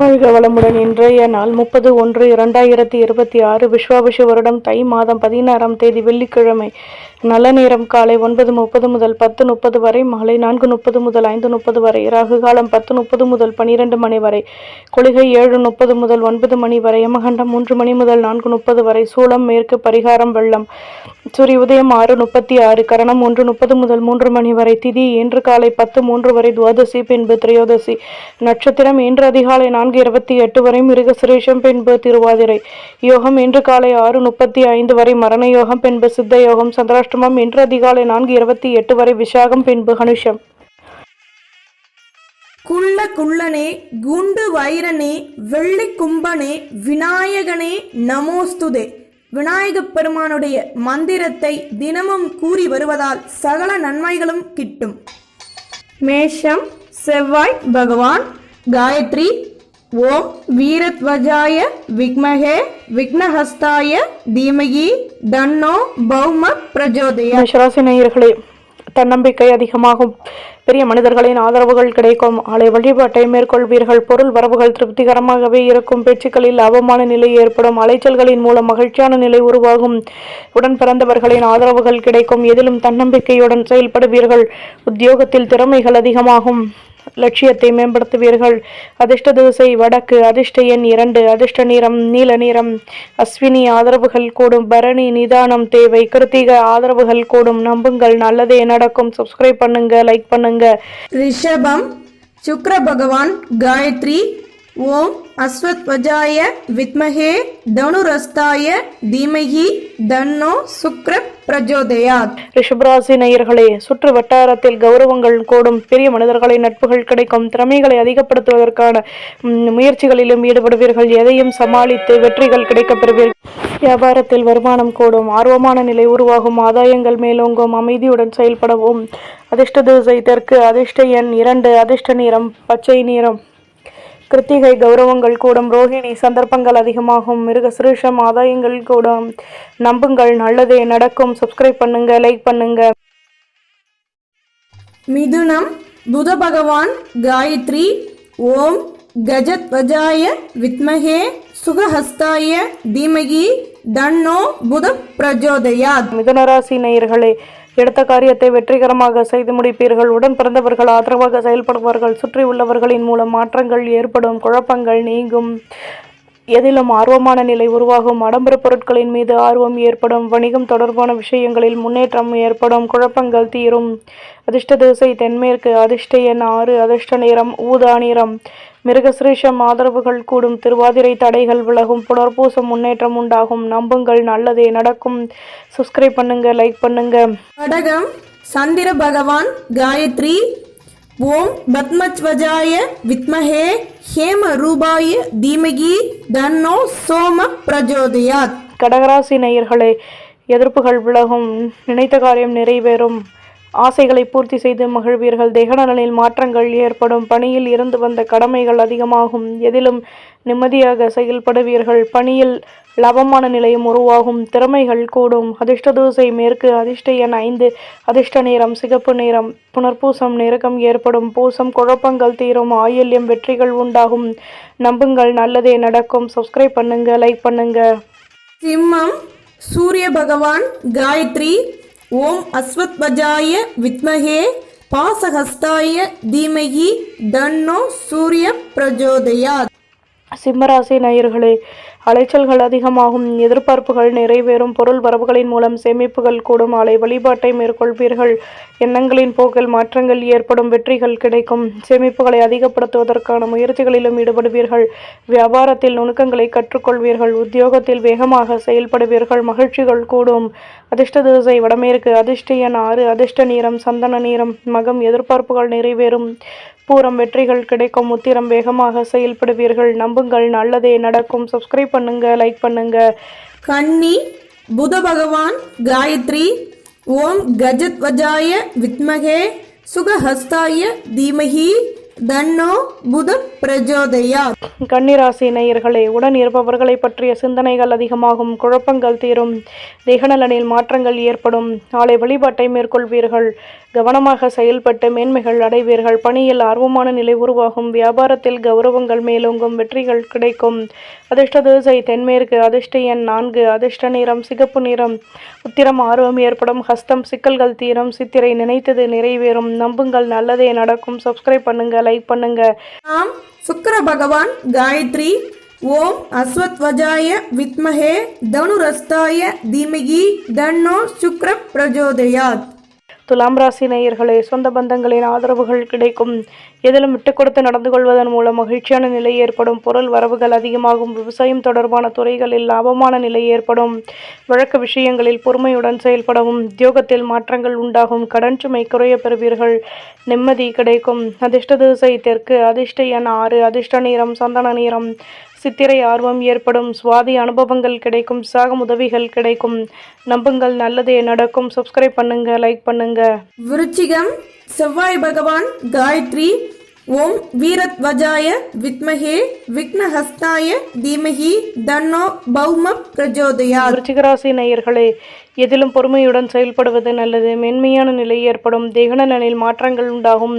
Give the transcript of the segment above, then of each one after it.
வாழ்க வளமுடன். இன்றைய நாள் 30/1/2026 விஸ்வாவசு வருடம் தை மாதம் 16ஆம் தேதி வெள்ளிக்கிழமை. நல்ல நேரம் காலை 9:30 முதல் 10:30 வரை, மாலை 4:30 முதல் 5:30 வரை, ராகு காலம் 10:30 முதல் 12 மணி வரை, குளிகை 7:30 முதல் 9 மணி வரை, யமகண்டம் 3 மணி முதல் 4:30 வரை, சூலம் மேற்கு, பரிகாரம் வெள்ளம். சூரிய உதயம் 6:36, கரணம் 1:30 முதல் 3 மணி வரை, திதி இன்று காலை 10:03 வரை, துவாதசி பின்பு திரையோதசி, நட்சத்திரம் இன்று அதிகாலை 4:28 வரை, மிருக சுரேஷம் பின்பு திருவாதிரை, யோகம் இன்று காலை 6:35 வரை, மரண யோகம் பின்பு சித்த யோகம், சந்திராஷ்டமம் இன்று அதிகாலை 4:28 வரை, விஷாகம் பின்பு ஹனுஷம். குள்ளனே, குண்டு வைரனே, வெள்ளி கும்பனே, விநாயகனே நமோஸ்துதே. விநாயகப் பெருமானுடைய மந்திரத்தை தினமும் கூறி வருவதால் சகல நன்மைகளும் கிட்டும். மேஷம் செவ்வாய் பகவான். காயத்ரி. ஓம் வீரத்வஜாய விக்மஹே விக்னஹஸ்தாய தீமகி தன்னோ பௌம பிரஜோதயா. மேஷராசி நேயர்களே, தன்னம்பிக்கை அதிகமாகும். பெரிய மனிதர்களின் ஆதரவுகள் கிடைக்கும். ஆலை வழிபாட்டை மேற்கொள்வீர்கள். பொருள் வரவுகள் திருப்திகரமாகவே இருக்கும். பேச்சுக்களில் லாபமான நிலை ஏற்படும். அலைச்சல்களின் மூலம் மகிழ்ச்சியான நிலை உருவாகும். உடன் பிறந்தவர்களின் ஆதரவுகள் கிடைக்கும். எதிலும் தன்னம்பிக்கையுடன் செயல்படுவீர்கள். உத்தியோகத்தில் திறமைகள் அதிகமாகும். லட்சியத்தை மேம்படுத்துவீர்கள். அதிர்ஷ்ட திசை வடக்கு. அதிர்ஷ்ட எண் 2. அதிர்ஷ்ட நிறம் நீல நிறம். அஸ்வினி ஆதரவுகள் கூடும். பரணி நிதானம் தேவை. கிருத்திக ஆதரவுகள் கூடும். நம்புங்கள், நல்லதே நடக்கும். சப்ஸ்கிரைப் பண்ணுங்க, லைக் பண்ணுங்க. ரிஷபம் சுக்ர பகவான். காயத்ரி. ஓம் அஸ்வத்வஜாய வித்மஹே தனுரஸ்தாய தீமஹி தன்னோ சுக்ர பிரஜோதயாத். ரிஷபராசி நேயர்களே, சுற்று வட்டாரத்தில் கௌரவங்கள் கூடும். பெரிய மனிதர்களின் நட்புகள் கிடைக்கும். திறமைகளை அதிகப்படுத்துவதற்கான முயற்சிகளிலும் ஈடுபடுவீர்கள். எதையும் சமாளித்து வெற்றிகள் கிடைக்கப் பெறுவீர்கள். வியாபாரத்தில் வருமானம் கூடும். ஆர்வமான நிலை உருவாகும். ஆதாயங்கள் மேலோங்கும். அமைதியுடன் செயல்படவும். அதிர்ஷ்ட திசை தெற்கு. அதிர்ஷ்ட எண் 2. அதிர்ஷ்ட நிறம் பச்சை நிறம். கிருத்திகை கௌரவங்கள் கூடும். ரோஹிணி சந்தர்ப்பங்கள் அதிகமாகும். மிருகசிரீஷம் ஆதாயங்கள் கூடும். நம்புங்கள், நல்லதே நடக்கும். சப்ஸ்கிரைப் பண்ணுங்க, லைக் பண்ணுங்க. மிதுனம் புத பகவான். காயத்ரி. ஓம் கஜத்வஜாய வித்மஹே சுகஹஸ்தாய தீமகி தன்னோ புத பிரஜோதயாத். மிதுனராசி நேயர்களே, எடுத்த காரியத்தை வெற்றிகரமாக செய்து முடிப்பீர்கள். உடன் பிறந்தவர்கள் ஆதரவாக செயல்படுவார்கள். சுற்றி உள்ளவர்களின் மூலம் மாற்றங்கள் ஏற்படும். குழப்பங்கள் நீங்கும். எதிலும் ஆர்வமான நிலை உருவாகும். ஆடம்பர பொருட்களின் மீது ஆர்வம் ஏற்படும். வணிகம் தொடர்பான விஷயங்களில் முன்னேற்றம் ஏற்படும். குழப்பங்கள் தீரும். அதிர்ஷ்ட திசை தென்மேற்கு. அதிர்ஷ்ட எண் 6. அதிர்ஷ்ட நிறம் ஊதா நிறம். மிருகசிரீஷம் ஆதரவுகள் கூடும். திருவாதிரை தடைகள் விலகும். புனர்பூசம் முன்னேற்றம் உண்டாகும். நம்புங்கள், நல்லதே நடக்கும். சப்ஸ்கிரைப் பண்ணுங்க, லைக் பண்ணுங்க. கடகம் சந்திர பகவான். காயத்ரி. ஓம் பத்மத்வஜாய வித்மஹே ஹேம ரூபாய தீமகி தன்னோ சோம பிரஜோதயாத். கடகராசி நேயர்களே, எதிர்ப்புகள் விலகும். நினைத்த காரியம் நிறைவேறும். ஆசைகளை பூர்த்தி செய்து மகிழ்வீர்கள். தேகநலனில் மாற்றங்கள் ஏற்படும். பணியில் இருந்து வந்த கடமைகள் அதிகமாகும். எதிலும் நிம்மதியாக செயல்படுவீர்கள். பணியில் லாபமான நிலையம் உருவாகும். திறமைகள் கூடும். அதிர்ஷ்ட தூசை மேற்கு. அதிர்ஷ்ட எண் 5. அதிர்ஷ்ட நிறம் சிகப்பு நிறம். புனர்பூசம் நெருக்கம் ஏற்படும். பூசம் குழப்பங்கள் தீரும். ஆயில்யம் வெற்றிகள் உண்டாகும். நம்புங்கள், நல்லதே நடக்கும். சப்ஸ்கிரைப் பண்ணுங்க, லைக் பண்ணுங்க. சிம்மம் சூரிய பகவான். காயத்ரி. ஓம் அஸ்வத்வஜாய வித்மஹே பாசஹஸ்தாய தீமஹி தன்னோ சூரிய பிரஜோதயாத். சிம்மராசி நேயர்களே, அலைச்சல்கள் அதிகமாகும். எதிர்பார்ப்புகள் நிறைவேறும். பொருள் வரவுகளின் மூலம் சேமிப்புகள் கூடும். ஆலை வழிபாட்டை மேற்கொள்வீர்கள். எண்ணங்களின் போக்கில் மாற்றங்கள் ஏற்படும். வெற்றிகள் கிடைக்கும். சேமிப்புகளை அதிகப்படுத்துவதற்கான முயற்சிகளிலும் ஈடுபடுவீர்கள். வியாபாரத்தில் நுணுக்கங்களை கற்றுக்கொள்வீர்கள். உத்தியோகத்தில் வேகமாக செயல்படுவீர்கள். மகிழ்ச்சிகள் கூடும். அதிர்ஷ்ட திசை வடமேற்கு. அதிர்ஷ்ட எண் 6. அதிர்ஷ்ட நிறம் சந்தன நிறம். மகம் எதிர்பார்ப்புகள் நிறைவேறும். பூரம் வெற்றிகள் கிடைக்கும். உத்திரம் வேகமாக செயல்படுவீர்கள். நம்புங்கள், நல்லதே நடக்கும். சப்ஸ்கிரைப் பண்ணுங்க, லைக் பண்ணுங்க. கன்னி புத பகவான். காயத்ரி. ஓம் கஜத்வஜாய வித்மஹே சுகஹஸ்தாய தீமஹி தன்னோ புத பிரஜோதயாத். கன்னிராசி நேயர்களே, உடன் இருப்பவர்களை பற்றிய சிந்தனைகள் அதிகமாகும், குழப்பங்கள் தீரும், தேகநலனில் மாற்றங்கள் ஏற்படும். நாளை வழிபாட்டை மேற்கொள்வீர்கள். கவனமாக செயல்பட்டு மேன்மைகள் அடைவீர்கள். பணியில் ஆர்வமான நிலை உருவாகும். வியாபாரத்தில் கௌரவங்கள் மேலோங்கும், வெற்றிகள் கிடைக்கும். அதிர்ஷ்ட திசை தென்மேற்கு. அதிர்ஷ்ட எண் 4. அதிர்ஷ்ட நிறம் சிகப்பு நிறம். உத்திரம் ஆர்வம் ஏற்படும். ஹஸ்தம் சிக்கல்கள் தீரும். சித்திரை நினைத்தது நிறைவேறும். நம்புங்கள், நல்லதே நடக்கும். சப்ஸ்கிரைப் பண்ணுங்க, லைக் பண்ணுங்க. ஆம் சுக்கிர பகவான் காயத்ரி. ஓம் அஸ்வத்வஜாய வித்மஹே தனுரஸ்தாய தீமகி தன்னோ சுக்ர பிரஜோதயாத். துலாம் ராசி நேயர்களே, சொந்த பந்தங்களின் ஆதரவுகள் கிடைக்கும். எதிலும் விட்டு கொடுத்து நடந்து கொள்வதன் மூலம் மகிழ்ச்சியான நிலை ஏற்படும். பொருள் வரவுகள் அதிகமாகும். விவசாயம் தொடர்பான துறைகளில் லாபமான நிலை ஏற்படும். வழக்கு விஷயங்களில் பொறுமையுடன் செயல்படவும். உத்தியோகத்தில் மாற்றங்கள் உண்டாகும். கடன் சுமை குறைய பெறுவீர்கள். நிம்மதி கிடைக்கும். அதிர்ஷ்ட திசை தெற்கு. அதிர்ஷ்ட எண் 6. அதிர்ஷ்ட நிறம் சந்தன நிறம். சித்திரை ஆர்வம் ஏற்படும். சுவாதி அனுபவங்கள் கிடைக்கும். சாகம் உதவிகள் கிடைக்கும். நம்புங்கள், நல்லதே நடக்கும். சப்ஸ்கிரைப் பண்ணுங்க, லைக் பண்ணுங்க. விருச்சிகம் செவ்வாய் பகவான் காயத்ரி. ஓம் வீரத்வஜாய வித்மஹே விக்னஹஸ்தாய தீமஹி தன்னோ பௌம பிரஜோதயாத். விருச்சிகராசி நேயர்களே, எதிலும் பொறுமையுடன் செயல்படுவது நல்லது. மென்மையான நிலை ஏற்படும். தேகநலனில் மாற்றங்கள் உண்டாகும்.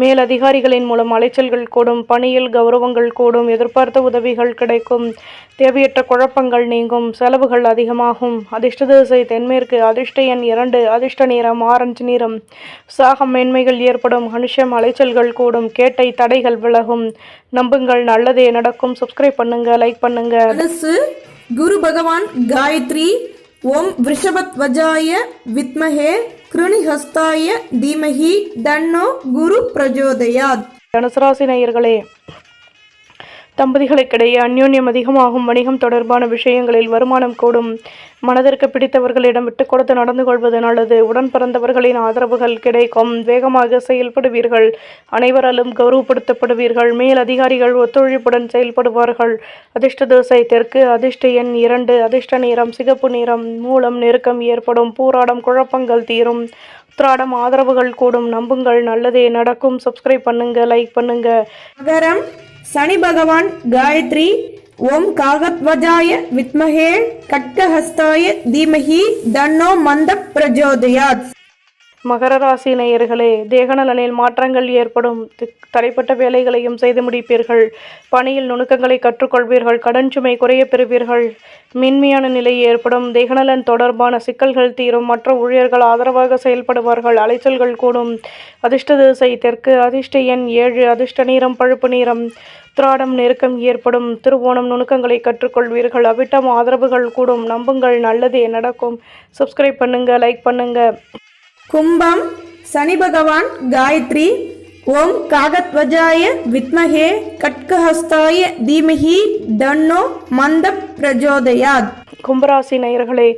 மேல் அதிகாரிகளின் மூலம் அலைச்சல்கள் கூடும். பணியில் கௌரவங்கள் கூடும். எதிர்பார்த்த உதவிகள் கிடைக்கும். தேவையற்ற குழப்பங்கள் நீங்கும். செலவுகள் அதிகமாகும். அதிர்ஷ்ட திசை தென்மேற்கு. அதிர்ஷ்ட எண் 2. அதிர்ஷ்ட நிறம் ஆரஞ்சு நிறம். சாகம் மேன்மைகள் ஏற்படும். அனுஷம் அலைச்சல்கள் கூடும். கேட்டை தடைகள் விலகும். நம்புங்கள், நல்லதே நடக்கும். சப்ஸ்கிரைப் பண்ணுங்க, லைக் பண்ணுங்க. குரு பகவான் காயத்ரி. ஓம் விருஷபத்வஜாய வித்மஹே கிருணிஹஸ்தாய தீமஹி தன்னோ குரு பிரஜோதயாத். தனுசு ராசி நேயர்களே, தம்பதிகளுக்கிடையே அந்யோன்யம் அதிகமாகும். வணிகம் தொடர்பான விஷயங்களில் வருமானம் கூடும். மனதிற்கு பிடித்தவர்களிடம் விட்டு கொடுத்து நடந்து கொள்வது நல்லது. உடன் பிறந்தவர்களின் ஆதரவுகள் கிடைக்கும். வேகமாக செயல்படுவீர்கள். அனைவராலும் கௌரவப்படுத்தப்படுவீர்கள். மேல் அதிகாரிகள் ஒத்துழைப்புடன் செயல்படுவார்கள். அதிர்ஷ்ட திசை தெற்கு. அதிர்ஷ்ட எண் 2. அதிர்ஷ்ட நிறம் சிகப்பு நிறம். மூலம் நெருக்கம் ஏற்படும். பூராடம் குழப்பங்கள் தீரும். உத்திராடம் ஆதரவுகள் கூடும். நம்புங்கள், நல்லதே நடக்கும். சப்ஸ்கிரைப் பண்ணுங்க, லைக் பண்ணுங்க. மகரம் சனி பகவான் காயத்ரி. ஓம் காகத்வஜாய வித்மஹே கட்கஹஸ்தாய தீமஹி தன்னோ மந்த பிரஜோதயாத். மகர ராசி நேயர்களே, தேகநலனில் மாற்றங்கள் ஏற்படும். தடைப்பட்ட வேலைகளையும் செய்து முடிப்பீர்கள். பணியில் நுணுக்கங்களை கற்றுக்கொள்வீர்கள். கடன் சுமை குறைய பெறுவீர்கள். மென்மையான நிலை ஏற்படும். தேகநலன் தொடர்பான சிக்கல்கள் தீரும். மற்ற ஊழியர்கள் ஆதரவாக செயல்படுவார்கள். அலைச்சல்கள் கூடும். அதிர்ஷ்ட திசை தெற்கு. அதிர்ஷ்ட எண் 7. அதிர்ஷ்ட நிறம் பழுப்பு நிறம். உத்திராடம் நெருக்கம் ஏற்படும். திருவோணம் நுணுக்கங்களை கற்றுக்கொள்வீர்கள். அவிட்டம் ஆதரவுகள் கூடும். நம்புங்கள், நல்லதே நடக்கும். சப்ஸ்கிரைப் பண்ணுங்க, லைக் பண்ணுங்க. கும்பம் சனி பகவான் காயத்ரி. ஓம் காகத்வஜாய வித்மஹே கட்கஹஸ்தாய தீமஹி தன்னோ மந்த பிரஜோதயாத். கும்பராசி நேயர்களே,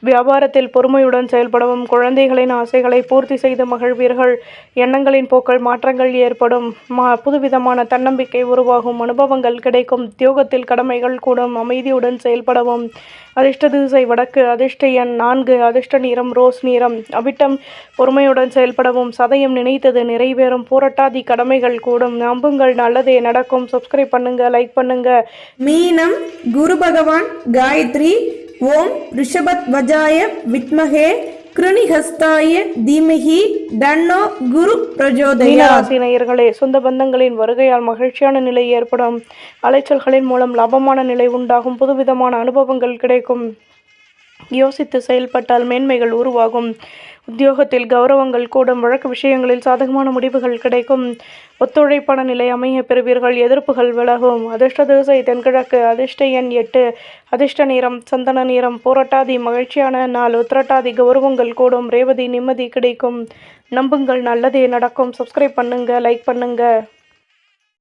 வியாபாரத்தில் பொறுமையுடன் செயல்படவும். குழந்தைகளின் ஆசைகளை பூர்த்தி செய்து மகிழ்வீர்கள். எண்ணங்களின் போக்கள் மாற்றங்கள் ஏற்படும். புதுவிதமான தன்னம்பிக்கை உருவாகும். அனுபவங்கள் கிடைக்கும். உத்தியோகத்தில் கடமைகள் கூடும். அமைதியுடன் செயல்படவும். அதிர்ஷ்ட திசை வடக்கு. அதிர்ஷ்ட எண் 4. அதிர்ஷ்ட நிறம் ரோஸ் நிறம். அவிட்டம் பொறுமையுடன் செயல்படவும். சதயம் நினைத்தது நிறைவேறும். பூரட்டாதி கடமைகள் கூடும். நம்புங்கள், நல்லதே நடக்கும். சப்ஸ்கிரைப் பண்ணுங்க, லைக் பண்ணுங்க. மீனம் குரு பகவான் காயத்ரி. ஓம் ரிஷபத்வஜாய வித்மஹே கிருணிஹஸ்தாய தீமஹி தன்னோ குரு பிரஜோதயாத். ராசி நேயர்களே, சொந்த பந்தங்களின் வருகையால் மகிழ்ச்சியான நிலை ஏற்படும். அலைச்சல்களின் மூலம் லாபமான நிலை உண்டாகும். புதுவிதமான அனுபவங்கள் கிடைக்கும். யோசித்து செயல்பட்டால் மேன்மைகள் உருவாகும். உத்தியோகத்தில் கௌரவங்கள் கூடும். வழக்கு விஷயங்களில் சாதகமான முடிவுகள் கிடைக்கும். ஒத்துழைப்பான நிலை அமைய பெறுவீர்கள். எதிர்ப்புகள் விலகும். அதிர்ஷ்ட திசை தென்கிழக்கு. அதிர்ஷ்ட எண் 8. அதிர்ஷ்ட நிறம் சந்தன நிறம். பூரட்டாதி மகிழ்ச்சியான நாள். உத்திரட்டாதி கௌரவங்கள் கூடும். ரேவதி நிம்மதி கிடைக்கும். நம்புங்கள், நல்லதே நடக்கும். சப்ஸ்கிரைப் பண்ணுங்க, லைக் பண்ணுங்க.